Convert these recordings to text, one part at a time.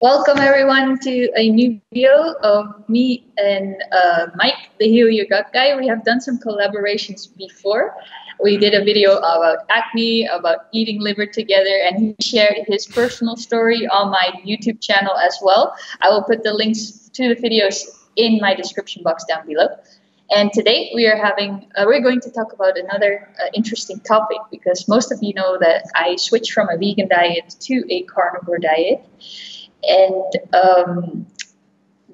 Welcome everyone to a new video of me and Mike, the Heal Your Gut guy. We have done some collaborations before. We did a video about acne, about eating liver together, and he shared his personal story on my YouTube channel as well. I will put the links to the videos in my description box down below. And today we're going to talk about another interesting topic, because most of you know that I switched from a vegan diet to a carnivore diet. And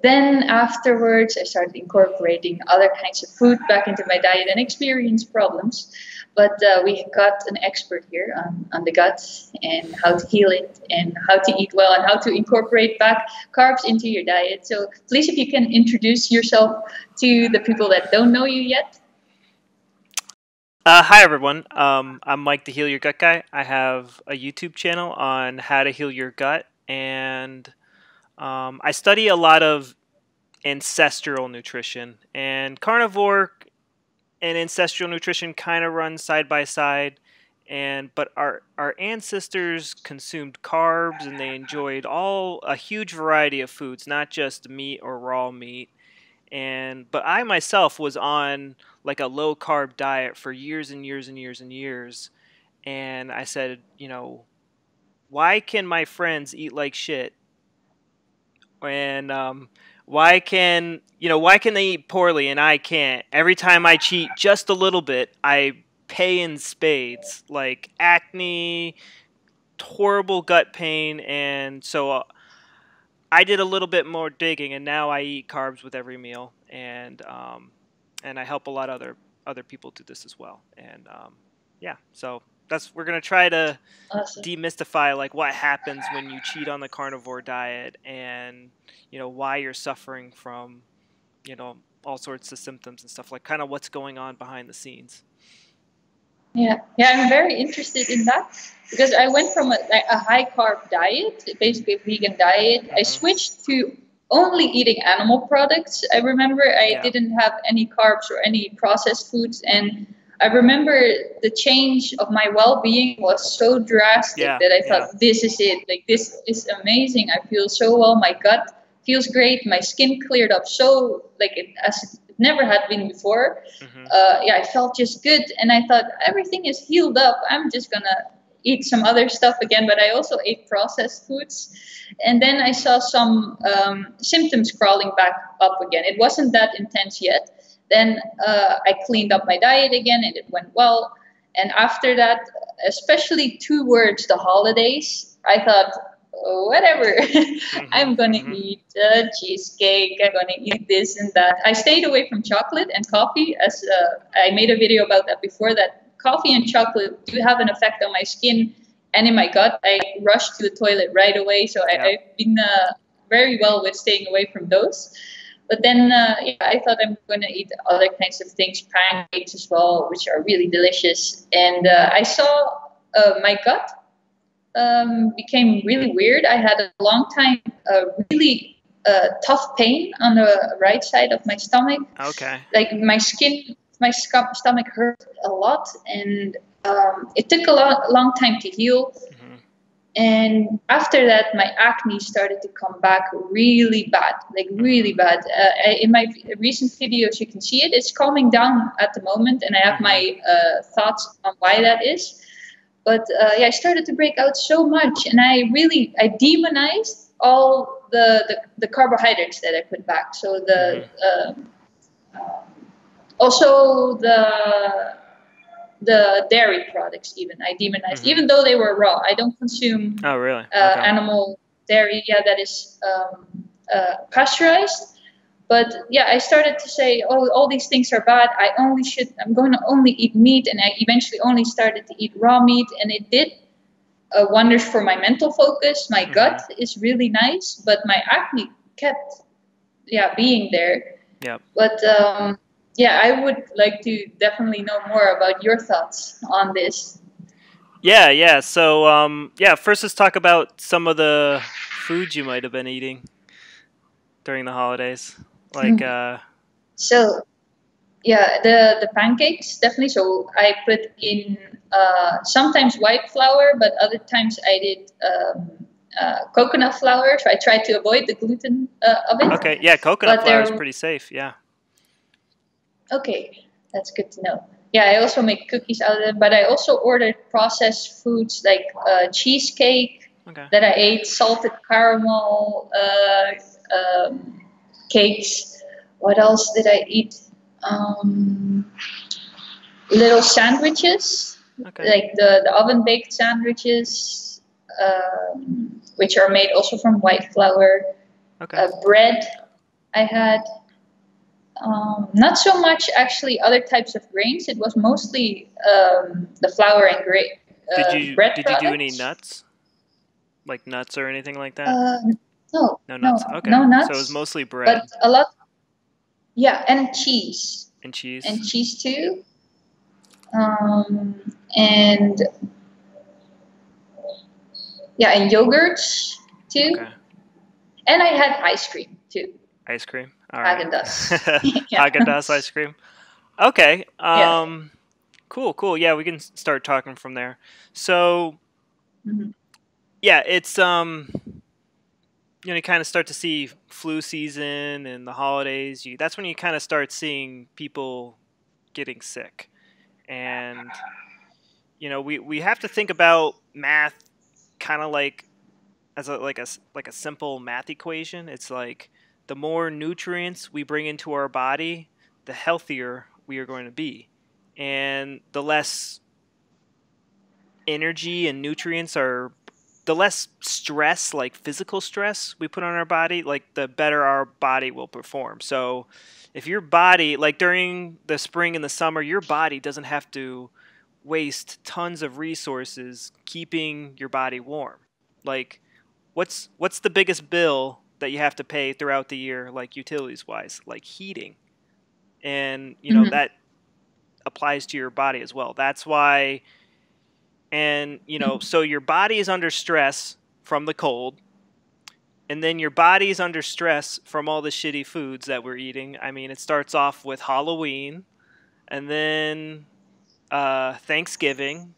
then afterwards, I started incorporating other kinds of food back into my diet and experienced problems. But we got an expert here on the gut and how to heal it and how to eat well and how to incorporate back carbs into your diet. So please, if you can introduce yourself to the people that don't know you yet. Hi everyone, I'm Mike the Heal Your Gut guy. I have a YouTube channel on how to heal your gut, and I study a lot of ancestral nutrition, and carnivore and ancestral nutrition kind of run side by side. But our ancestors consumed carbs, and they enjoyed a huge variety of foods, not just meat or raw meat. But I myself was on like a low carb diet for years and years and years and years. And I said, why can my friends eat like shit? And why can they eat poorly and I can't? Every time I cheat just a little bit, I pay in spades, like acne, horrible gut pain. And so I did a little bit more digging, and now I eat carbs with every meal, and I help a lot of other people do this as well. And yeah, so we're gonna try to demystify like what happens when you cheat on the carnivore diet, and why you're suffering from all sorts of symptoms and stuff, like kind of what's going on behind the scenes. Yeah, I'm very interested in that, because I went from a high carb diet, basically a vegan diet. I switched to only eating animal products. I remember I didn't have any carbs or any processed foods, and I remember the change of my well-being was so drastic that I thought, this is it. Like, this is amazing. I feel so well. My gut feels great. My skin cleared up so as it never had been before. I felt just good, and I thought everything is healed up. I'm just gonna eat some other stuff again. But I also ate processed foods, and then I saw some symptoms crawling back up again. It wasn't that intense yet. Then I cleaned up my diet again, and it went well. And after that, especially towards the holidays, I thought, whatever, I'm gonna eat cheesecake, I'm gonna eat this and that. I stayed away from chocolate and coffee, as I made a video about that before, that coffee and chocolate do have an effect on my skin and in my gut. I rushed to the toilet right away, so I've been very well with staying away from those. But then I thought I'm going to eat other kinds of things, pancakes as well, which are really delicious. And I saw my gut became really weird. I had a long time really tough pain on the right side of my stomach. Okay. Like my stomach hurt a lot, and it took a long time to heal. And after that, my acne started to come back really bad, really bad. In my recent videos, you can see it. It's calming down at the moment, and I have my thoughts on why that is. But I started to break out so much, and I demonized all the carbohydrates that I put back. So also the dairy products, even I demonized, even though they were raw. I don't consume animal dairy that is pasteurized. But I started to say, all these things are bad. I'm going to only eat meat, and I eventually only started to eat raw meat, and it did wonders for my mental focus. My gut is really nice, but my acne kept being there. But I would like to definitely know more about your thoughts on this. Yeah. So, first let's talk about some of the foods you might have been eating during the holidays. So, the pancakes, definitely. So I put in sometimes white flour, but other times I did coconut flour, so I try to avoid the gluten of it. Okay, yeah, coconut flour is pretty safe. Yeah. Okay, that's good to know. Yeah, I also make cookies out of it, but I also ordered processed foods like cheesecake that I ate, salted caramel cakes. What else did I eat? Little sandwiches, like the oven baked sandwiches, which are made also from white flour. Bread I had. Not so much actually other types of grains. It was mostly the flour and bread Did you products. do any nuts? Like nuts or anything like that? No. No nuts. Okay. No nuts. So it was mostly bread. But a lot. Yeah, and cheese. And cheese. And cheese too. And yeah, and yogurts too. Okay. And I had ice cream too. Ice cream. All right. Haagen-Dazs. Haagen-Dazs ice cream. Okay. Cool. Yeah, we can start talking from there. So, yeah, it's you kind of start to see flu season and the holidays. That's when you kind of start seeing people getting sick, and we have to think about math kind of like as a simple math equation. It's like the more nutrients we bring into our body, the healthier we are going to be, and the less energy and nutrients are, the less stress, like physical stress we put on our body, like the better our body will perform. So if your body, like during the spring and the summer, your body doesn't have to waste tons of resources keeping your body warm. Like what's the biggest bill that you have to pay throughout the year, like utilities wise? Like heating. And that applies to your body as well. That's why. And, so your body is under stress from the cold, and then your body is under stress from all the shitty foods that we're eating. I mean, it starts off with Halloween, and then Thanksgiving,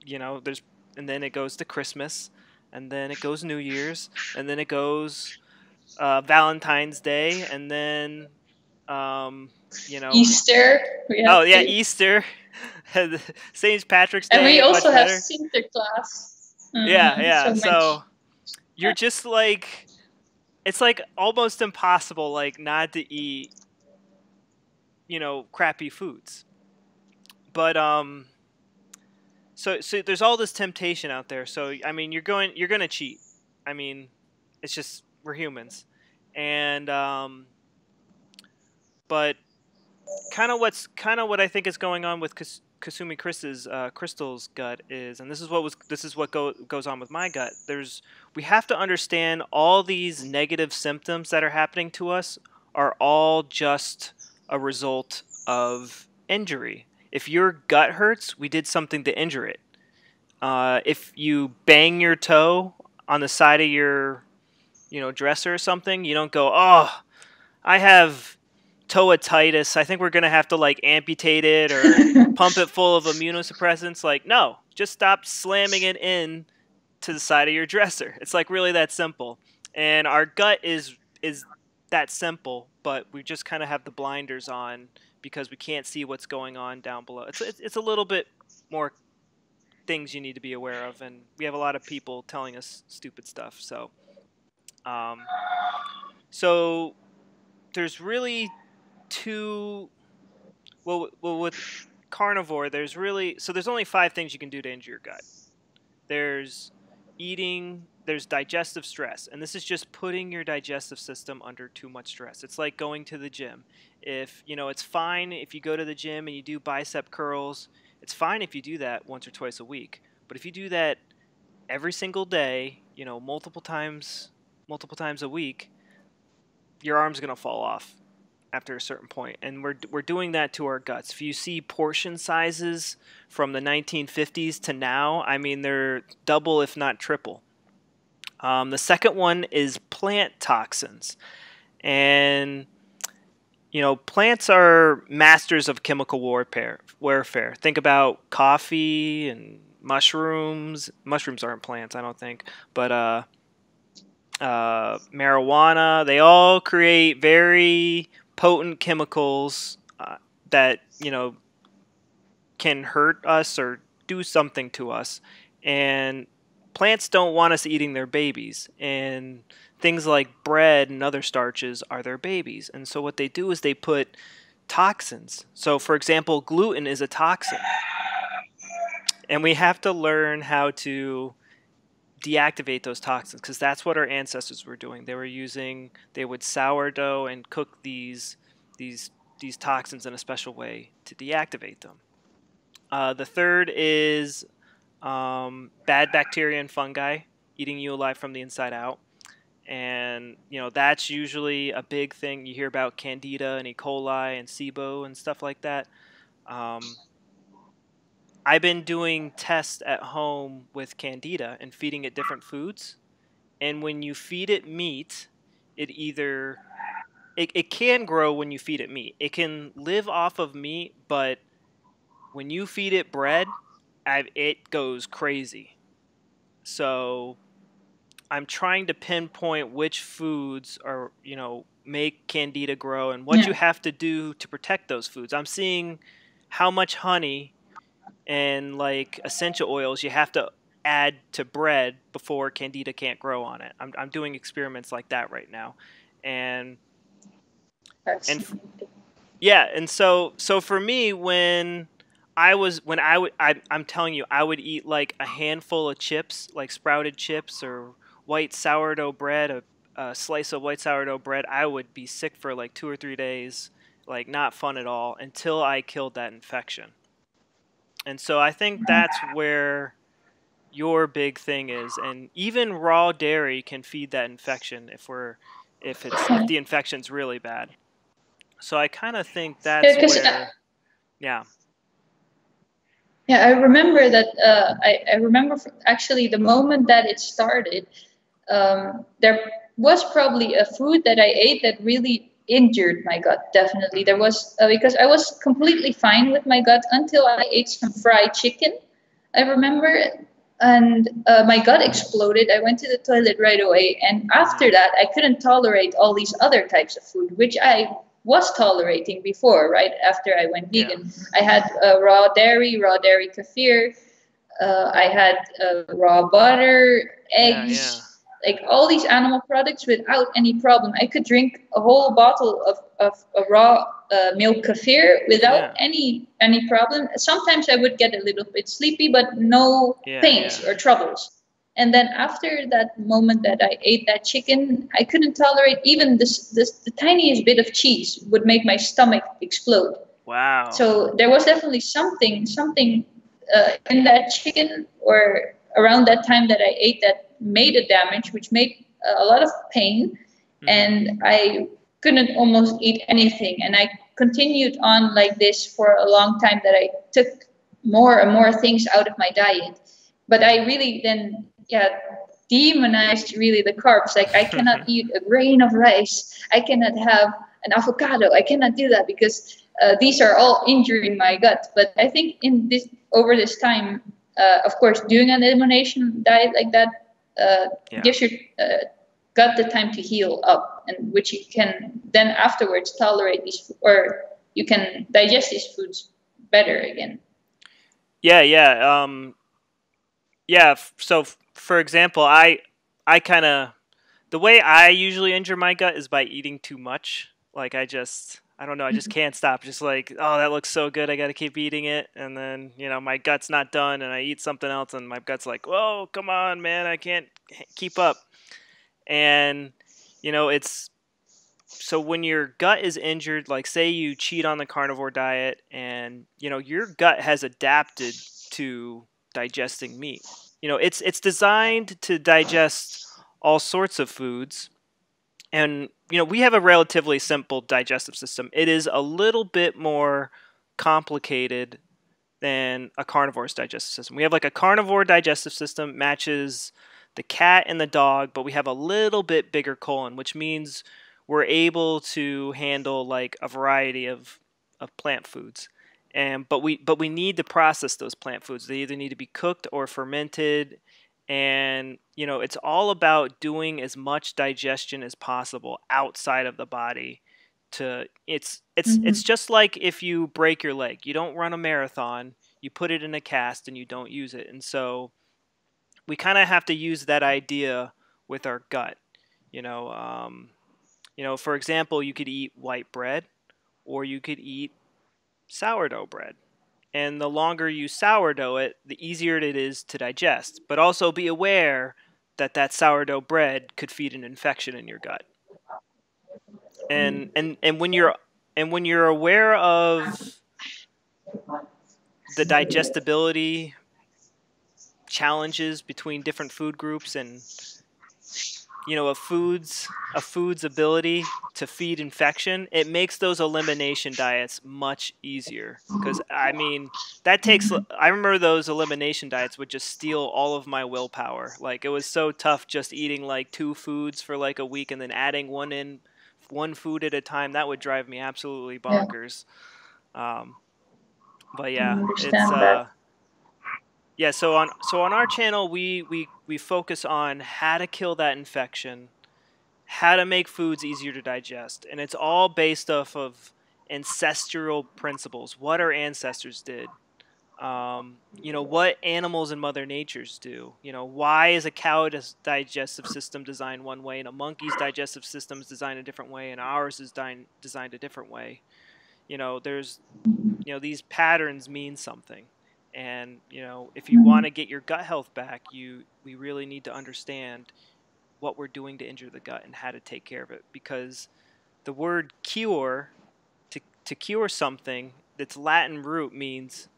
and then it goes to Christmas, and then it goes New Year's, and then it goes Valentine's Day, and then, Easter. Easter. St. Patrick's Day. And we also have Sinterklaas. Yeah. So you're just like, it's like almost impossible, like not to eat, crappy foods. But so there's all this temptation out there. So I mean, you're gonna cheat. I mean, it's just we're humans, and but kind of what I think is going on with KasumiKriss's Crystal's gut is, and this is what goes on with my gut. We have to understand all these negative symptoms that are happening to us are all just a result of injury. If your gut hurts, we did something to injure it. If you bang your toe on the side of your dresser or something, you don't go, oh, I have toatitis, I think we're going to have to like amputate it or pump it full of immunosuppressants. Like, no, just stop slamming it in to the side of your dresser. It's like really that simple. And our gut is that simple, but we just kind of have the blinders on because we can't see what's going on down below. It's a little bit more things you need to be aware of, and we have a lot of people telling us stupid stuff. So there's really with carnivore, there's only 5 things you can do to injure your gut. There's eating, there's digestive stress, and this is just putting your digestive system under too much stress. It's like going to the gym. If it's fine if you go to the gym and you do bicep curls. It's fine if you do that once or twice a week. But if you do that every single day, multiple times a week, your arm's gonna fall off after a certain point, and we're doing that to our guts. If you see portion sizes from the 1950s to now, I mean, they're double if not triple. The second one is plant toxins, and plants are masters of chemical warfare. Think about coffee and mushrooms. Mushrooms aren't plants, I don't think, but marijuana. They all create very potent chemicals that can hurt us or do something to us, and plants don't want us eating their babies, and things like bread and other starches are their babies. And so what they do is they put toxins. So for example, gluten is a toxin, and we have to learn how to deactivate those toxins, because that's what our ancestors were doing. They would sourdough and cook these toxins in a special way to deactivate them. The third is bad bacteria and fungi eating you alive from the inside out. And that's usually a big thing. You hear about Candida and E. coli and SIBO and stuff like that. I've been doing tests at home with Candida and feeding it different foods. And when you feed it meat, it can grow when you feed it meat. It can live off of meat, but when you feed it bread, it goes crazy. So I'm trying to pinpoint which foods are, make Candida grow and what you have to do to protect those foods. I'm seeing how much honey and like essential oils you have to add to bread before Candida can't grow on it. I'm doing experiments like that right now, and yeah, and so for me, I'm telling you, I would eat like a handful of chips, like sprouted chips or white sourdough bread, a slice of white sourdough bread. I would be sick for like 2 or 3 days, like not fun at all, until I killed that infection. And so I think that's where your big thing is, and even raw dairy can feed that infection if the infection's really bad. So I kind of think that's where, yeah. Yeah, I remember that. I remember actually the moment that it started. There was probably a food that I ate that really injured my gut. Definitely, there was because I was completely fine with my gut until I ate some fried chicken. I remember, and my gut exploded. I went to the toilet right away, and after that, I couldn't tolerate all these other types of food, which I was tolerating before. Right after I went vegan, I had raw dairy kefir. I had raw butter, eggs, like all these animal products without any problem. I could drink a whole bottle of raw milk kefir without any problem. Sometimes I would get a little bit sleepy, but no pains or troubles. And then after that moment that I ate that chicken, I couldn't tolerate even the tiniest bit of cheese would make my stomach explode. Wow. So there was definitely something in that chicken or around that time that I ate that made a damage, which made a lot of pain. And I couldn't almost eat anything. And I continued on like this for a long time, that I took more and more things out of my diet. But I really then, demonized really the carbs. Like I cannot eat a grain of rice. I cannot have an avocado. I cannot do that because these are all injuring my gut. But I think over this time, of course, doing an elimination diet like that gives your gut the time to heal up, and which you can then afterwards tolerate these, or you can digest these foods better again. So for example, I kind of, the way I usually injure my gut is by eating too much. Like I don't know, I just can't stop. Just like, oh, that looks so good, I got to keep eating it. And then, my gut's not done and I eat something else and my gut's like, whoa, come on, man, I can't keep up. And, it's, so when your gut is injured, like say you cheat on the carnivore diet and, your gut has adapted to digesting meat. It's designed to digest all sorts of foods. And, we have a relatively simple digestive system. It is a little bit more complicated than a carnivore's digestive system. We have like a carnivore digestive system matches the cat and the dog, but we have a little bit bigger colon, which means we're able to handle like a variety of plant foods. And but we need to process those plant foods. They either need to be cooked or fermented, and it's all about doing as much digestion as possible outside of the body. It's just like if you break your leg, you don't run a marathon, you put it in a cast and you don't use it. And so we kind of have to use that idea with our gut. For example, you could eat white bread or you could eat sourdough bread. And the longer you sourdough it, the easier it is to digest. But also be aware that that sourdough bread could feed an infection in your gut. And when you're aware of the digestibility challenges between different food groups, and a food's ability to feed infection, it makes those elimination diets much easier. Because I remember those elimination diets would just steal all of my willpower. Like, it was so tough just eating like 2 foods for like a week and then adding one food at a time. That would drive me absolutely Yeah, bonkers. um, but I yeah, it's understand that. yeah, so on our channel, we focus on how to kill that infection, how to make foods easier to digest, and it's all based off of ancestral principles, what our ancestors did. What animals in Mother Nature's do. Why is a cow's digestive system designed one way, and a monkey's digestive system is designed a different way, and ours is designed a different way. There's these patterns mean something. And if you want to get your gut health back, we really need to understand what we're doing to injure the gut and how to take care of it. Because the word cure, to cure something, its Latin root means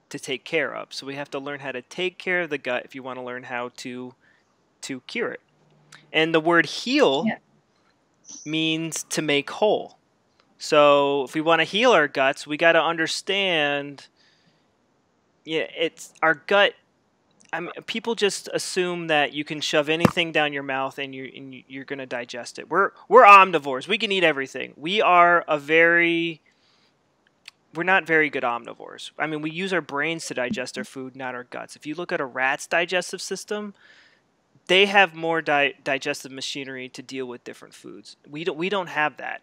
to take care of. So we have to learn how to take care of the gut if you want to learn how to cure it. And the word heal Yeah. means to make whole. So if we want to heal our guts, we got to understand, it's our gut. I mean, people just assume that you can shove anything down your mouth and you're going to digest it. We're omnivores. We can eat everything. We're not very good omnivores. I mean, we use our brains to digest our food, not our guts. If you look at a rat's digestive system, they have more digestive machinery to deal with different foods. We don't have that.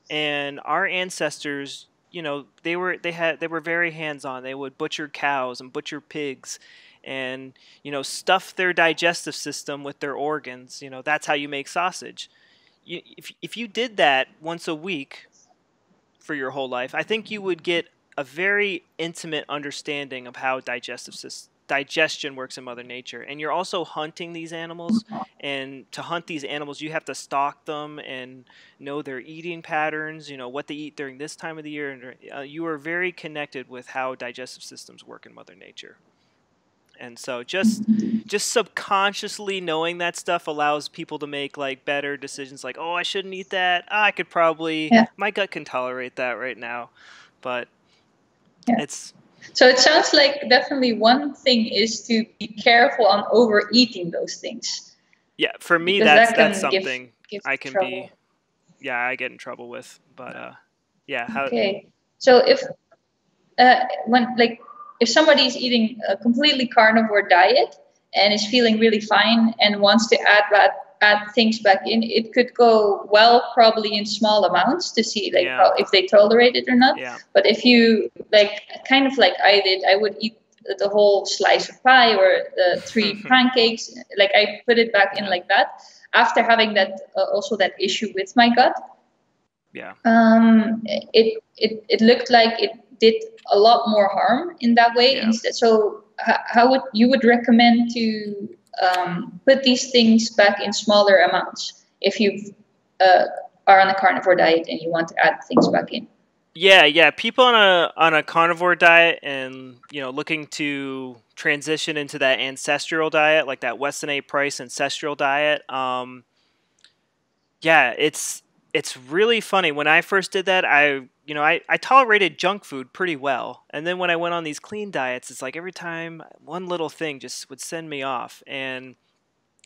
And our ancestors, they were very hands-on. They would butcher cows and butcher pigs, and stuff their digestive system with their organs. That's how you make sausage. If you did that once a week for your whole life, I think you would get a very intimate understanding of how digestion works in Mother Nature. And you're also hunting these animals, and to hunt these animals, you have to stalk them and know their eating patterns, what they eat during this time of the year. And you are very connected with how digestive systems work in Mother Nature. And so just subconsciously knowing that stuff allows people to make like better decisions, like, oh, I shouldn't eat that. I could probably, Yeah. my gut can tolerate that right now. But Yeah. it's, So it sounds like definitely one thing is to be careful on overeating those things. yeah, for me, Because that that's can something give I can trouble. I get in trouble with. But yeah, Okay. So if somebody is eating a completely carnivore diet and is feeling really fine and wants to add things back in, it could go well probably in small amounts to see how, if they tolerate it or not. Yeah. But if you kind of like I did, I would eat the whole slice of pie or the 3 pancakes. Like, I put it back in like that after having that also that issue with my gut. Yeah. It looked like it did a lot more harm in that way instead. So how would you recommend to put these things back in smaller amounts if you are on a carnivore diet and you want to add things back in? Yeah. People on a carnivore diet and looking to transition into that ancestral diet, like that Weston A. Price ancestral diet. Yeah, it's really funny. When I first did that, I tolerated junk food pretty well. And then when I went on these clean diets, it's like every time one little thing just would send me off. And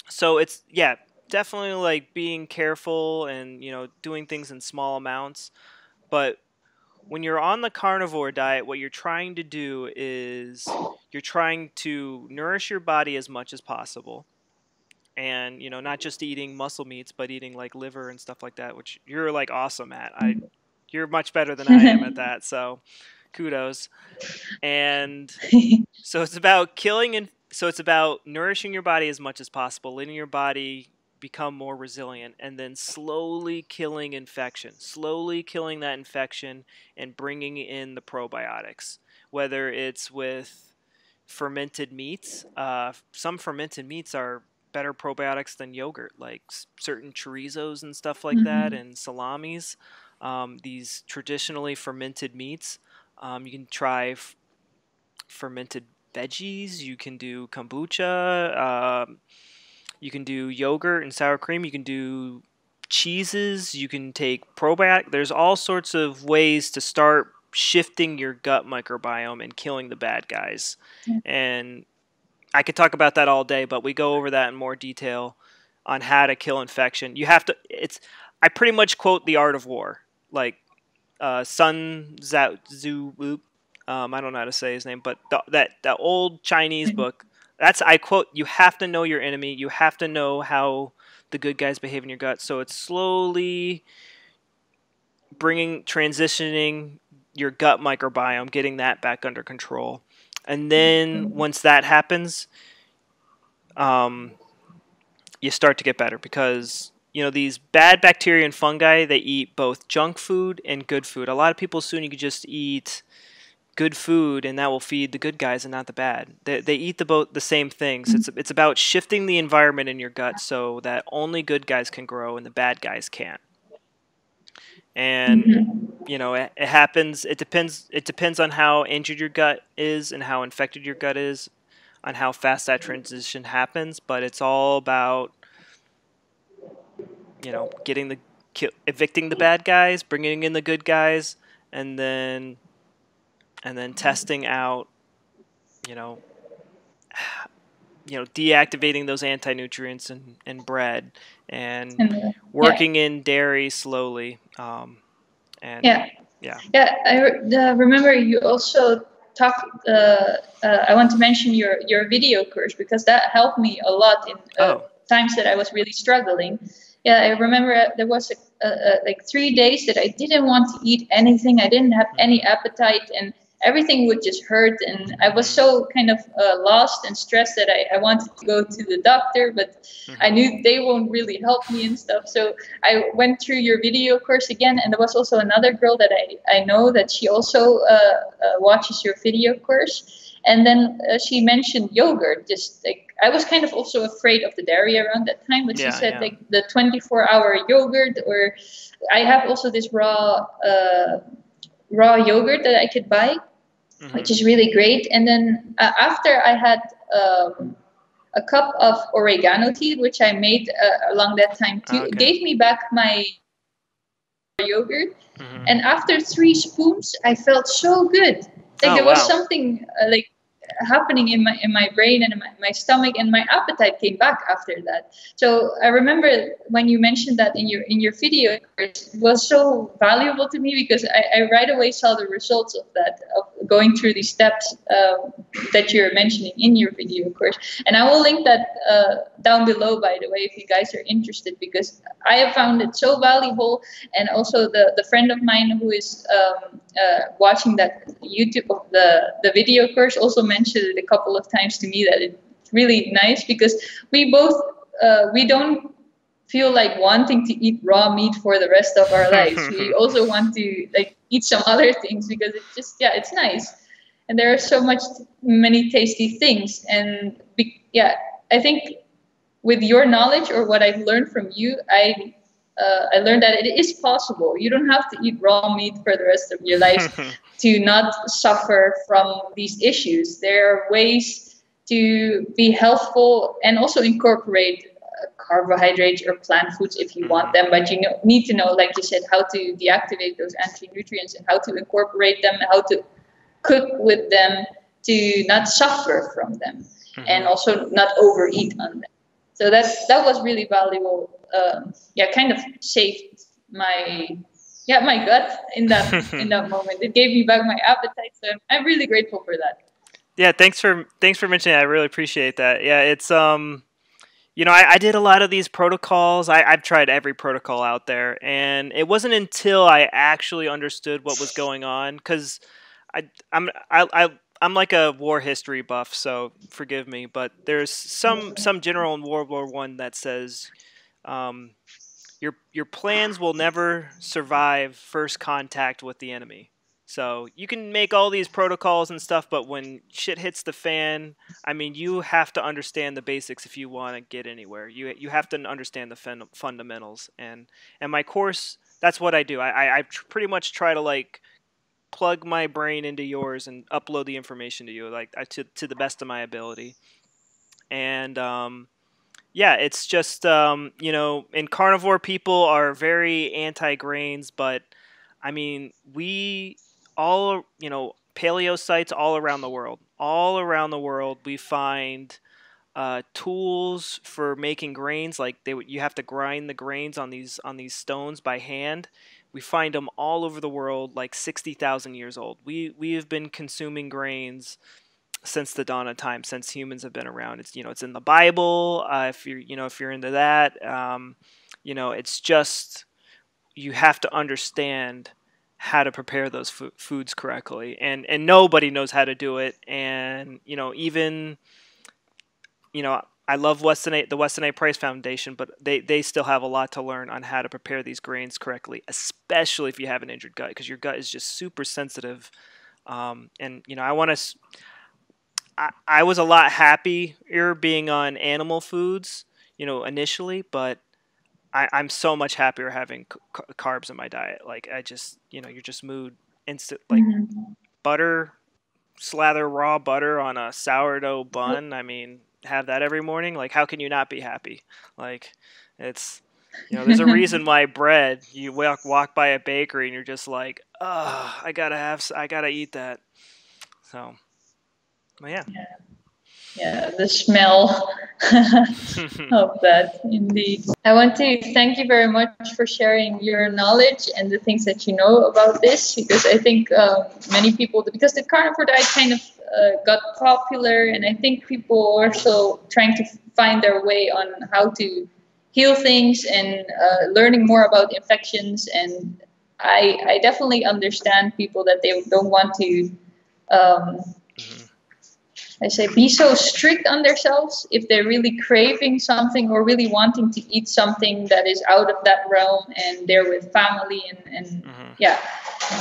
so it's, definitely like being careful and, doing things in small amounts. But when you're on the carnivore diet, what you're trying to do is you're trying to nourish your body as much as possible. And, you know, not just eating muscle meats, but eating like liver and stuff like that, which you're like awesome at. You're much better than I am at that. So kudos. And so it's about so it's about nourishing your body as much as possible, letting your body become more resilient, and then slowly killing that infection and bringing in the probiotics, whether it's with fermented meats. Some fermented meats are better probiotics than yogurt, like certain chorizos and stuff like that, and salamis. These traditionally fermented meats. You can try fermented veggies. You can do kombucha. You can do yogurt and sour cream. You can do cheeses. You can take probiotic. There's all sorts of ways to start shifting your gut microbiome and killing the bad guys. And I could talk about that all day, but we go over that in more detail on how to kill infection. You have to. I pretty much quote The Art of War, like Sun Tzu. I don't know how to say his name, but that old Chinese book. I quote, you have to know your enemy. You have to know how the good guys behave in your gut. So it's slowly transitioning your gut microbiome, getting that back under control. And then once that happens, you start to get better because, you know, these bad bacteria and fungi, they eat both junk food and good food. A lot of people assume you could just eat good food and that will feed the good guys and not the bad. They eat the same things. It's about shifting the environment in your gut so that only good guys can grow and the bad guys can't. And you know, it happens. It depends on how injured your gut is and how infected your gut is, on how fast that transition happens. But it's all about, you know, evicting the bad guys, bringing in the good guys, and then testing out, you know, deactivating those anti-nutrients in bread and working in dairy slowly. I remember you also talked. I want to mention your video course because that helped me a lot in times that I was really struggling. Yeah, I remember there was like 3 days that I didn't want to eat anything. I didn't have any appetite, and everything would just hurt. And I was so kind of lost and stressed that I wanted to go to the doctor, but I knew they won't really help me and stuff. So I went through your video course again, and there was also another girl that I know that she also watches your video course. And then she mentioned yogurt. Just like I was kind of also afraid of the dairy around that time, but she said like the 24-hour yogurt, or I have also this raw yogurt that I could buy, which is really great. And then after I had a cup of oregano tea, which I made along that time too, it gave me back my yogurt. And after 3 spoons, I felt so good. Like there was something like happening in my brain and in my stomach, and my appetite came back after that. So I remember when you mentioned that in your video, it was so valuable to me because I right away saw the results of that, of going through these steps that you're mentioning in your video course. And I will link that down below, by the way, if you guys are interested, because I have found it so valuable. And also the friend of mine who is watching that YouTube of the video course also mentioned it a couple of times to me that it's really nice because we both we don't feel like wanting to eat raw meat for the rest of our lives. We also want to like eat some other things because it's just it's nice, and there are many tasty things. And I think with your knowledge or what I've learned from you, I learned that it is possible. You don't have to eat raw meat for the rest of your life to not suffer from these issues. There are ways to be healthful and also incorporate carbohydrates or plant foods if you want them. But you need to know, like you said, how to deactivate those anti-nutrients and how to incorporate them, how to cook with them to not suffer from them, and also not overeat on them. So that was really valuable. Kind of saved my yeah, my gut in that moment. It gave me back my appetite. So I'm really grateful for that. Yeah, thanks for mentioning it. I really appreciate that. Yeah, it's you know, I did a lot of these protocols. I've tried every protocol out there, and it wasn't until I actually understood what was going on, because I'm like a war history buff, so forgive me, but there's some general in World War One that says um, your plans will never survive first contact with the enemy. So you can make all these protocols and stuff, but when shit hits the fan, I mean, you have to understand the basics if you want to get anywhere. You have to understand the fundamentals, and my course, that's what I do. I pretty much try to like plug my brain into yours and upload the information to you, like to the best of my ability. And yeah, it's just you know, and carnivore people are very anti-grains, but I mean, we all, you know, paleo sites all around the world, we find tools for making grains. Like you have to grind the grains on these stones by hand. We find them all over the world, like 60,000 years old. We have been consuming grains since the dawn of time, since humans have been around. It's, you know, it's in the Bible. If you're, you know, if you're into that, you know, it's just, you have to understand how to prepare those foods correctly, and nobody knows how to do it. And you know, even, you know, I love the Weston A. Price Foundation, but they still have a lot to learn on how to prepare these grains correctly, especially if you have an injured gut, because your gut is just super sensitive. And you know, I was a lot happier being on animal foods, you know, initially, but I'm so much happier having carbs in my diet. Like I just, you know, you're just mood instant, like butter, slather raw butter on a sourdough bun. I mean, have that every morning. Like, how can you not be happy? Like, it's, you know, there's a reason why bread, you walk by a bakery and you're just like, oh, I gotta eat that. So, well, yeah. Yeah, the smell of that, indeed. I want to thank you very much for sharing your knowledge and the things that you know about this, because I think many people, because the carnivore diet kind of got popular, and I think people are also trying to find their way on how to heal things and learning more about infections. And I definitely understand people that they don't want to. I say be so strict on themselves if they're really craving something or really wanting to eat something that is out of that realm and they're with family and yeah.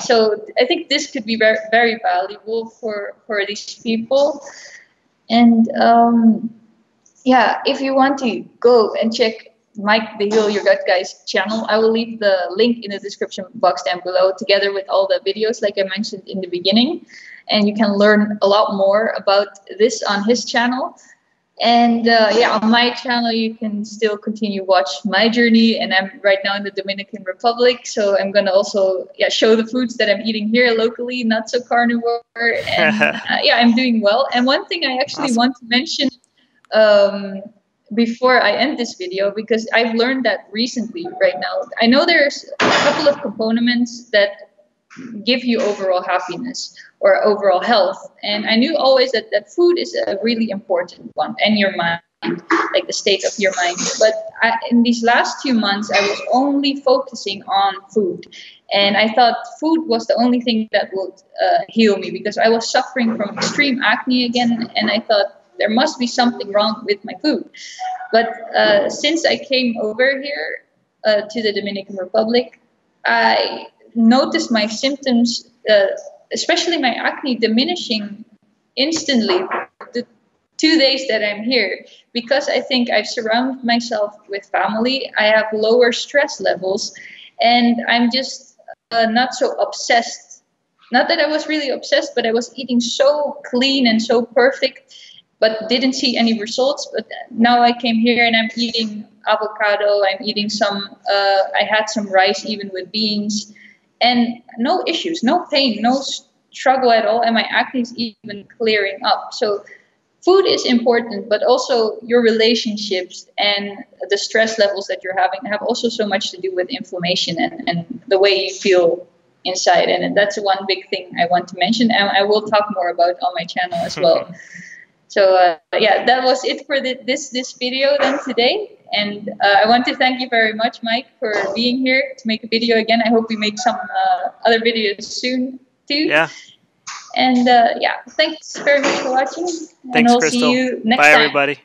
So I think this could be very, very valuable for these people. And yeah, if you want to go and check Mike the Heal Your Gut Guy's channel, I will leave the link in the description box down below, together with all the videos like I mentioned in the beginning. And you can learn a lot more about this on his channel. And yeah, on my channel, you can still continue watch my journey. And I'm right now in the Dominican Republic, so I'm gonna also show the foods that I'm eating here locally, not so carnivore. And yeah, I'm doing well. And one thing I actually want to mention before I end this video, because I've learned that recently. Right now, I know there's a couple of components that give you overall happiness or overall health, and I knew always that food is a really important one, and your mind, like the state of your mind. But in these last 2 months, I was only focusing on food, and I thought food was the only thing that would heal me, because I was suffering from extreme acne again, and I thought there must be something wrong with my food. But since I came over here to the Dominican Republic, I noticed my symptoms, especially my acne, diminishing instantly the 2 days that I'm here, because I think I've surrounded myself with family. I have lower stress levels, and I'm just not so obsessed. Not that I was really obsessed, but I was eating so clean and so perfect, but didn't see any results. But now I came here and I'm eating avocado. I'm eating some, I had some rice even with beans. And no issues, no pain, no struggle at all. And my acne is even clearing up. So food is important, but also your relationships and the stress levels that you're having have also so much to do with inflammation and the way you feel inside. And that's one big thing I want to mention, and I will talk more about on my channel as well. So yeah, that was it for this video then today. And I want to thank you very much, Mike, for being here to make a video again. I hope we make some other videos soon too. Yeah. And yeah, thanks very much for watching. Thanks, and I'll Crystal. see you next Bye, time. everybody.